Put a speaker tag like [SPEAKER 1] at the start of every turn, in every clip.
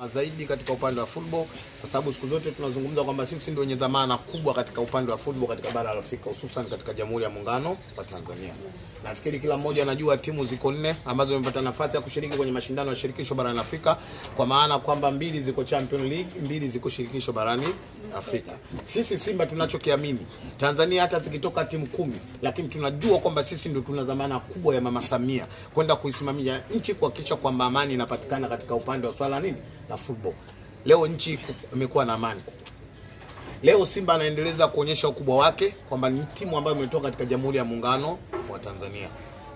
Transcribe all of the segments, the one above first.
[SPEAKER 1] zaidi katika upande wa football, kwa sababu siku zote tunazungumza kwamba sisi ndio wenye dhamana kubwa katika upande wa football katika bara la Afrika, hususan katika Jamhuri ya Muungano wa Tanzania. Nafikiri kila mmoja anajua timu ziko 4 ambazo zimepata nafasi ya kushiriki kwenye mashindano ya shirikisho barani Afrika, kwa maana kwamba 2 ziko Champions League, 2 ziko shirikisho barani Afrika. Sisi Simba tunachokiamini, Tanzania hata zikitoka timu 10, lakini tunajua kwamba sisi ndio tuna dhamana kubwa ya Mama Samia kwenda kuisimamia nchi, kuhakikisha kwamba amani inapatikana katika upande wa swala nini la football. Leo nchi imekuwa na amani. Leo Simba anaendeleza kuonyesha ukubwa wake kwamba ni timu ambayo imetoka katika Jamhuri ya Muungano wa Tanzania.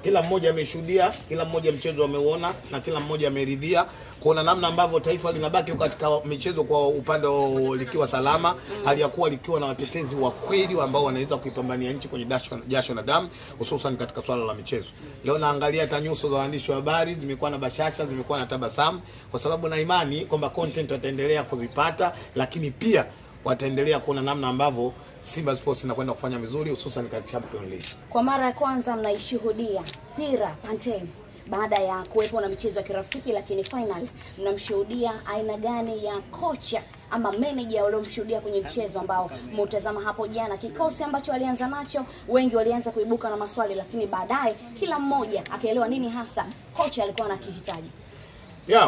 [SPEAKER 1] Kila mmoja ameshuhudia, kila mmoja mchezo ameuona na kila mmoja ameridhia kuona namna ambavyo taifa linabaki katika michezo kwa upande likiwa salama, hali ya kuwa likiwa na watetezi wa kweli ambao wanaweza kuipambania nchi kwenye jasho na damu, hususan katika swala la michezo. Leo naangalia hata nyuso za waandishi wa habari zimekuwa na bashasha, zimekuwa na tabasamu, kwa sababu na imani kwamba content wataendelea kuzipata, lakini pia wataendelea kuona namna ambavyo Simba Sports inakwenda kufanya vizuri, hususan katika Champions League.
[SPEAKER 2] Kwa mara ya kwanza mnaishuhudia Pira Pantev baada ya kuwepo na michezo ya kirafiki, lakini final mnamshuhudia aina gani ya kocha ama manager waliomshuhudia kwenye mchezo ambao mtazama hapo jana? Kikosi ambacho alianza nacho, wengi walianza kuibuka na maswali, lakini baadaye kila mmoja akaelewa nini hasa kocha alikuwa anakihitaji.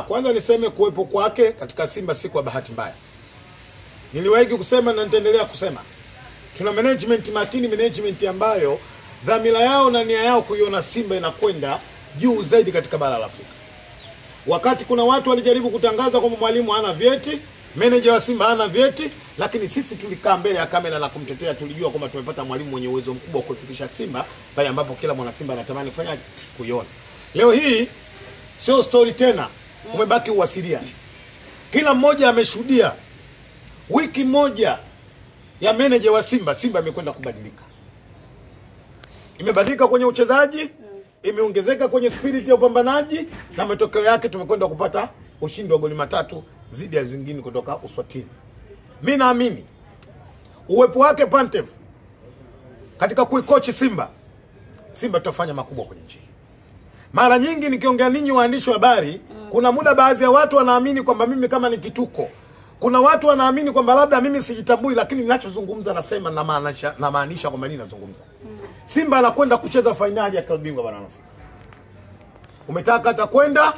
[SPEAKER 1] Kwanza niseme kuwepo kwake katika Simba si kwa bahati mbaya. Niliwahi kusema na nitaendelea kusema, tuna management makini, management ambayo dhamira yao na nia yao kuiona Simba inakwenda juu zaidi katika bara la Afrika. Wakati kuna watu walijaribu kutangaza kwamba mwalimu hana vyeti, manager wa Simba hana vyeti, lakini sisi tulikaa mbele ya kamera na kumtetea. Tulijua kwamba tumepata mwalimu mwenye uwezo mkubwa wa kufikisha Simba pale ambapo kila mwana Simba anatamani kufanya kuiona. Leo hii sio story tena, umebaki uwasilia. Kila mmoja ameshuhudia wiki moja ya manager wa Simba. Simba imekwenda kubadilika. Imebadilika kwenye uchezaji, imeongezeka kwenye spirit ya upambanaji, na matokeo yake tumekwenda kupata ushindi wa goli 3 zidi ya zingine kutoka Uswatini. Mimi naamini uwepo wake Pantev katika kuikochi Simba tutafanya makubwa kwenye nchi. Mara nyingi nikiongea ninyi waandishi wa habari, kuna muda baadhi ya watu wanaamini kwamba mimi kama ni kituko. Kuna watu wanaamini kwamba labda mimi sijitambui, lakini ninachozungumza nasema na maanisha kwamba nini nazungumza. Simba anakwenda kucheza finali ya klabu bingwa barani Afrika. Umetaka atakwenda,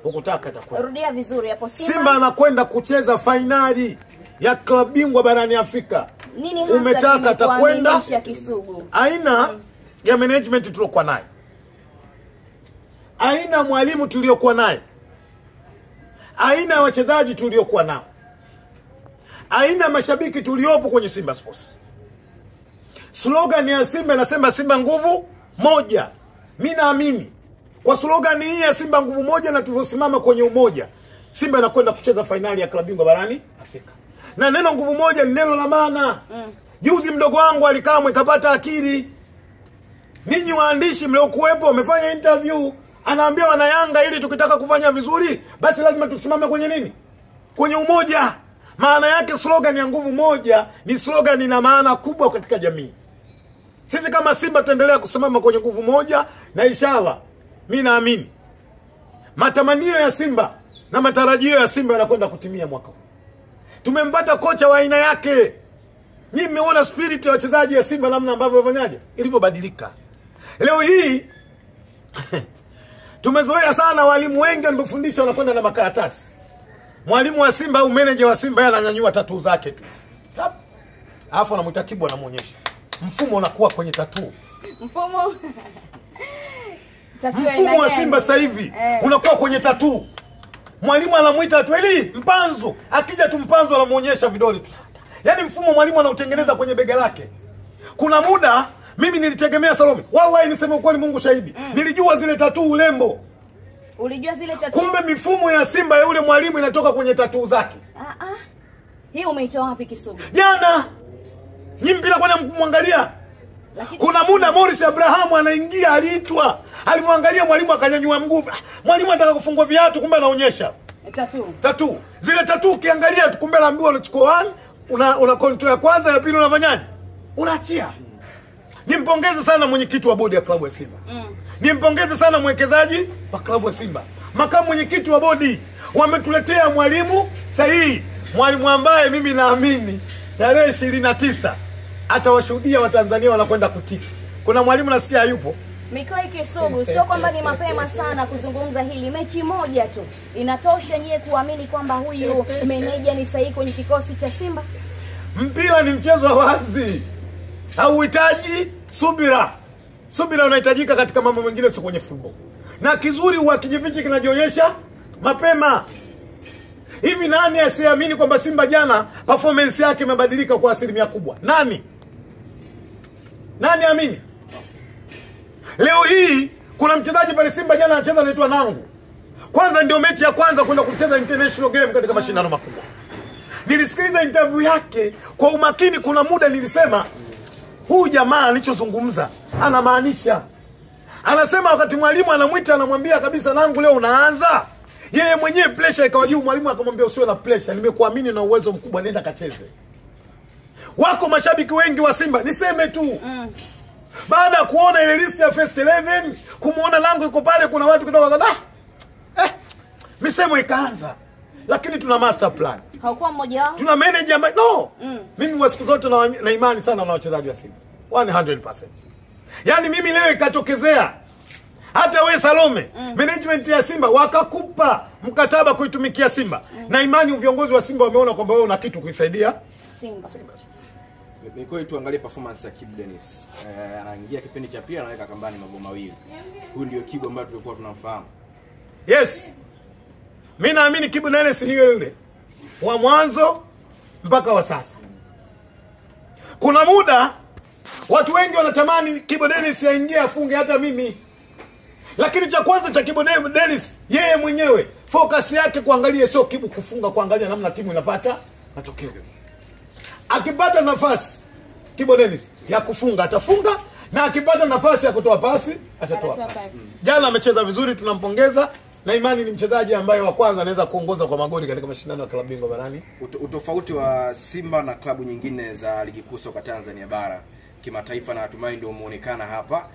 [SPEAKER 1] ukutaka atakwenda.
[SPEAKER 2] Rudia vizuri hapo.
[SPEAKER 1] Simba anakwenda kucheza finali ya klabu bingwa barani Afrika.
[SPEAKER 2] Nini hasa
[SPEAKER 1] umetaka atakwenda? Aina ya management tuliokuwa naye, aina mwalimu tuliokuwa naye, aina ya wachezaji tuliokuwa nao, aina mashabiki tuliopo kwenye Simba Sports. Slogan ya Simba inasema Simba nguvu moja. Mimi naamini kwa slogan hii ya Simba nguvu moja na tuliosimama kwenye umoja, Simba inakwenda kucheza finali ya klabu bingwa barani Afrika. Na neno nguvu moja ni neno la maana. Juzi mdogo wangu alikaa mwekapata akili. Ninyi waandishi mliokuwepo wamefanya interview, anaambia wana Yanga ili tukitaka kufanya vizuri basi lazima tusimame kwenye nini? Kwenye umoja. Maana yake slogan ya nguvu moja ni slogan ina maana kubwa katika jamii. Sisi kama Simba tutaendelea kusimama kwenye nguvu moja, na inshallah mimi naamini matamanio ya Simba na matarajio ya Simba yanakwenda kutimia mwaka huu. Tumempata kocha wa aina yake. Nyinyi mmeona spirit ya wachezaji ya Simba namna ambavyo wafanyaje ilivyobadilika. Leo hii tumezoea sana walimu wengi wanapofundisha wanakwenda na makaratasi. Mwalimu wa Simba au manager wa Simba yeye ananyanyua tattoo zake tu. Alafu anamuita Kibu anamuonyesha. Mfumo unakuwa kwenye tattoo.
[SPEAKER 2] Mfumo
[SPEAKER 1] wa Simba sasa hivi unakuwa kwenye tattoo. Mwalimu anamuita tu Mpanzu, akija tu Mpanzu anamuonyesha vidole tu. Yaani mfumo mwalimu anautengeneza kwenye bega lake. Kuna muda mimi nilitegemea Salome. Wallahi niseme ukweli, Mungu shahidi. Nilijua zile tattoo ulembo.
[SPEAKER 2] Ulijua zile tattoo?
[SPEAKER 1] Kumbe mifumo ya Simba ya yule mwalimu inatoka kwenye tattoo zake.
[SPEAKER 2] Hii umeitoa wapi Kisugu?
[SPEAKER 1] Jana. Nyinyi mpira kwani mkumwangalia? Kuna muda Morris Abraham anaingia, aliitwa. Alimwangalia mwalimu akanyanyua mguu. Mwalimu anataka kufungua viatu, kumbe anaonyesha tattoo. Zile tattoo ukiangalia tu kumbe anaambiwa unachukua una control ya kwanza, ya pili unafanyaje? Unaachia. Nimpongeze sana mwenyekiti wa bodi ya klabu ya Simba. Nimpongeze sana mwekezaji wa klabu ya Simba. Makamu mwenyekiti wa bodi,
[SPEAKER 3] Wametuletea mwalimu sahihi, mwalimu ambaye mimi naamini tarehe 29 atawashuhudia Watanzania wanakwenda kutiki. Kuna mwalimu nasikia hayupo.
[SPEAKER 2] Mikoi Kisugu, sio kwamba ni mapema sana kuzungumza hili. Mechi moja tu inatosha nyie kuamini kwamba huyu meneja ni sahihi kwenye kikosi cha Simba?
[SPEAKER 3] Mpira ni mchezo wa wazi, hauhitaji subira. Subira unahitajika katika mambo mengine, sio kwenye football. Na kizuri huwa kijifichi kinajionyesha mapema. Hivi nani asiamini kwamba Simba jana performance yake imebadilika kwa asilimia kubwa? Nani amini? Leo hii kuna mchezaji pale Simba jana anacheza anaitwa Nangu. Kwanza ndio mechi ya kwanza kwenda kucheza international game katika mashindano makubwa. Nilisikiliza interview yake kwa umakini, kuna muda nilisema huyu jamaa alichozungumza anamaanisha. Anasema wakati mwalimu anamuita anamwambia kabisa Nangu leo unaanza, yeye mwenyewe pressure ikawa juu, mwalimu akamwambia usiwe na pressure, nimekuamini na uwezo mkubwa, nenda kacheze. Wako mashabiki wengi wa Simba, niseme tu baada ya kuona ile list ya first 11, kumuona Nangu yuko pale, kuna watu kidogo misemo ikaanza. Lakini tuna master plan.
[SPEAKER 2] Haukuwa mmoja wao?
[SPEAKER 3] Tuna manager ambaye mimi wa siku zote na imani sana na wachezaji wa Simba 100%. Yaani mimi leo ikatokezea hata we Salome, management ya Simba wakakupa mkataba kuitumikia Simba, na imani viongozi wa Simba wameona kwamba wewe una kitu kuisaidia Simba.
[SPEAKER 4] Mikoi, tuangalie performance ya Kibu Denis. Anaingia kipindi cha pili anaweka kambani mabao mawili. Huyu ndio Kibu ambaye tulikuwa tunamfahamu.
[SPEAKER 3] Yes. Mimi naamini Kibu Denis ni yule wa mwanzo mpaka wa sasa. Kuna muda watu wengi wanatamani Kibu Denis aingie afunge, hata mimi. Lakini cha kwanza cha Kibu Denis, yeye mwenyewe focus yake kuangalia sio Kibu kufunga, kuangalia namna timu inapata matokeo. Akipata nafasi Kibu Denis ya kufunga atafunga, na akipata nafasi ya kutoa pasi atatoa pasi. Jana amecheza vizuri, tunampongeza, na imani ni mchezaji ambaye wa kwanza anaweza kuongoza kwa magoli katika mashindano ya klabu bingwa barani.
[SPEAKER 4] Utofauti wa Simba na klabu nyingine za ligi kuu soka Tanzania bara kimataifa, na natumai ndio umeonekana hapa.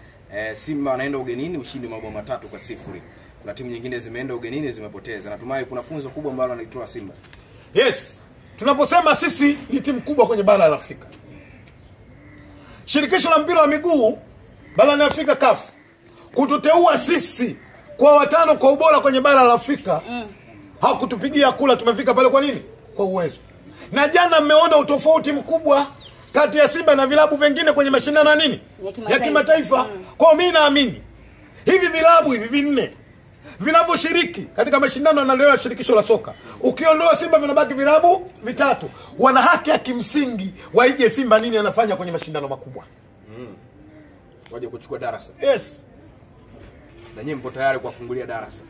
[SPEAKER 4] Simba anaenda ugenini, ushindi mabao 3-0. Kuna timu nyingine zimeenda ugenini zimepoteza. Natumai kuna funzo kubwa ambalo analitoa Simba.
[SPEAKER 3] Yes. Tunaposema sisi ni timu kubwa kwenye bara la Afrika, shirikisho la mpira wa miguu barani Afrika CAF kututeua sisi kwa watano kwa ubora kwenye bara la Afrika, hakutupigia kula. Tumefika pale kwa nini? Kwa uwezo. Na jana mmeona utofauti mkubwa kati ya Simba na vilabu vingine kwenye mashindano ya nini? Ya kimataifa. Kwa mimi naamini hivi vilabu hivi vinne vinavyoshiriki katika mashindano yanayoendelea shirikisho la soka, ukiondoa Simba vinabaki vilabu vitatu. Wana haki ya kimsingi waige Simba nini anafanya kwenye mashindano makubwa.
[SPEAKER 4] Waje kuchukua darasa.
[SPEAKER 3] Yes.
[SPEAKER 4] Na nyinyi mpo tayari kuwafungulia darasa?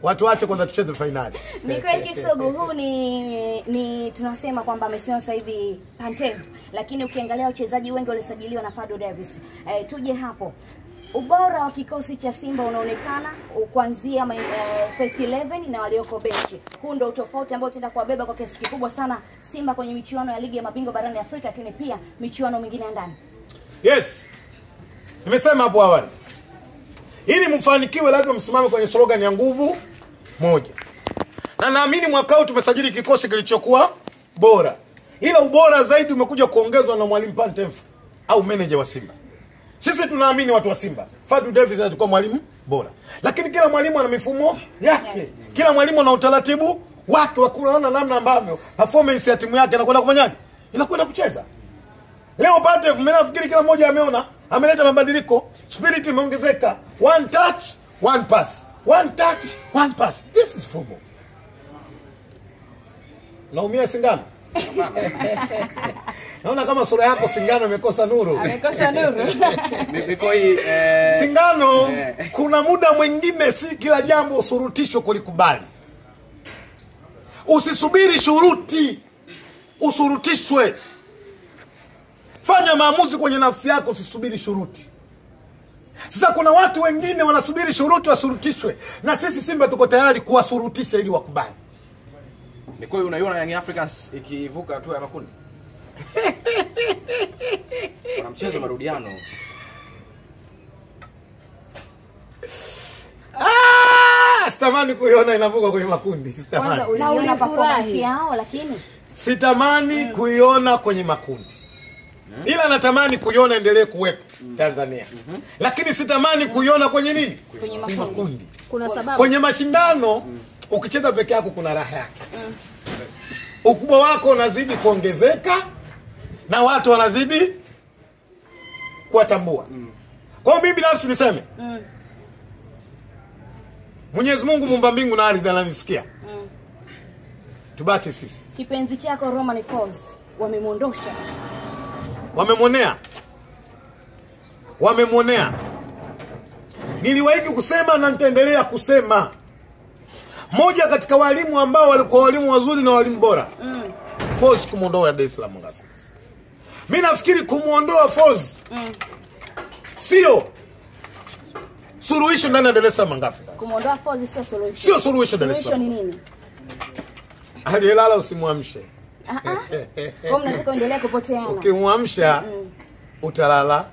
[SPEAKER 3] Watu waache kwanza tucheze finali.
[SPEAKER 2] Mikoi Kisugu, huu ni tunasema kwamba amesema sasa hivi Pantev, lakini ukiangalia wachezaji wengi walisajiliwa na Fado Davis. Tuje hapo. Ubora wa kikosi cha Simba unaonekana kuanzia first 11 na walioko benchi. Huu ndio utofauti ambao utaenda kuwabeba kwa kiasi kikubwa sana Simba kwenye michuano ya ligi ya mabingwa barani Afrika, lakini pia michuano mingine ya ndani.
[SPEAKER 3] Yes. Nimesema hapo awali, ili mfanikiwe lazima msimame kwenye slogan ya nguvu moja. Na naamini mwaka huu tumesajili kikosi kilichokuwa bora. Ila ubora zaidi umekuja kuongezwa na mwalimu Pantev au manager wa Simba. Sisi tunaamini watu wa Simba, Fadu Davis atakuwa mwalimu bora. Lakini kila mwalimu ana mifumo yake. Kila mwalimu ana utaratibu wake wa kuona namna ambavyo performance ya timu yake inakwenda kufanyaje? Inakwenda kucheza. Leo Pantev mimi nafikiri kila mmoja ameona, ameleta mabadiliko, spirit imeongezeka. One touch, one pass. One touch, one pass. This is football. Naumia Singano. Naona kama sura yako Singano imekosa nuru.
[SPEAKER 2] Amekosa nuru.
[SPEAKER 4] Mikoi,
[SPEAKER 3] Singano, kuna muda mwingine si kila jambo usurutishwe kulikubali. Usisubiri shuruti, usurutishwe. Fanya maamuzi kwenye nafsi yako, usisubiri shuruti. Sasa kuna watu wengine wanasubiri shuruti wasurutishwe, na sisi Simba tuko tayari kuwasurutisha ili wakubali.
[SPEAKER 4] Mikoi, unaiona Young Africans ikivuka hatua ya makundi? Kuna mchezo marudiano.
[SPEAKER 3] Sitamani kuiona inavuka kwenye makundi. Sitamani.
[SPEAKER 2] Kwanza uliona performance yao lakini
[SPEAKER 3] Sitamani kuiona kwenye makundi. Ila natamani kuiona endelee kuwepo Tanzania. Lakini sitamani kuiona kwenye nini?
[SPEAKER 2] kwenye
[SPEAKER 3] Makundi.
[SPEAKER 2] Kuna sababu.
[SPEAKER 3] Kwenye mashindano ukicheza peke yako kuna raha yake. Ukubwa wako unazidi kuongezeka na watu wanazidi kuwatambua. Kwa hiyo mimi binafsi niseme Mwenyezi Mungu muumba mbingu na ardhi ananisikia. Tubaki sisi.
[SPEAKER 2] Kipenzi chako Romain Folz wamemwondosha.
[SPEAKER 3] Wamemwonea. Niliwahi kusema na nitaendelea kusema. Moja katika walimu ambao walikuwa walimu wazuri na walimu bora. Folz kumuondoa Dar es Salaam ngapi? Mimi nafikiri kumuondoa Folz sio suluhisho ndani ya Dar es Salaam ngapi?
[SPEAKER 2] Kumuondoa Folz sio suluhisho.
[SPEAKER 3] Sio suluhisho Dar es
[SPEAKER 2] Suluhisho
[SPEAKER 3] Salaam.
[SPEAKER 2] ni nini?
[SPEAKER 3] Aliyelala usimwamshe.
[SPEAKER 2] Kwa mnataka endelea kupoteana.
[SPEAKER 3] Ukimwamsha utalala